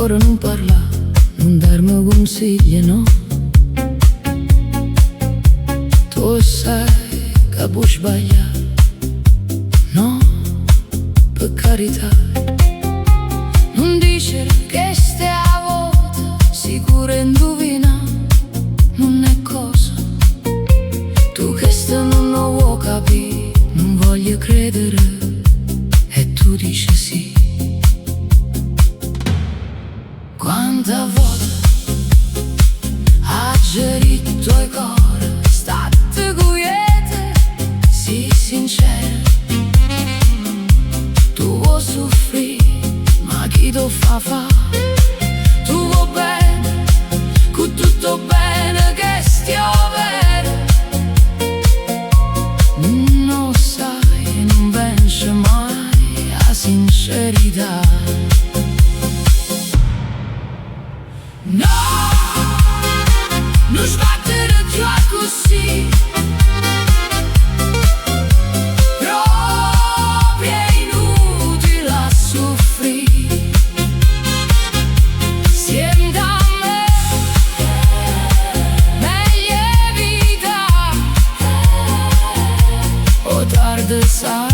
Ora non parla, non darmi consigli, no? Tu sai che puoi sbagliare, no? Per carità, non dice che stai a volta, sicuro indovina, non è cosa. Tu che stai non lo vuoi capire, non voglio credere, e tu dici sì. Quanta volta ha gerito il cuore, state quiete, sii sincera. Tu vuoi soffrire, ma chi lo fa? Tu vuoi bene, con tutto bene che stia bene. Non sai, non vence mai la sincerità. No, non sbattere già così, proprio è inutile a soffrire. Siente a me, meglio evitare, o tardi sai.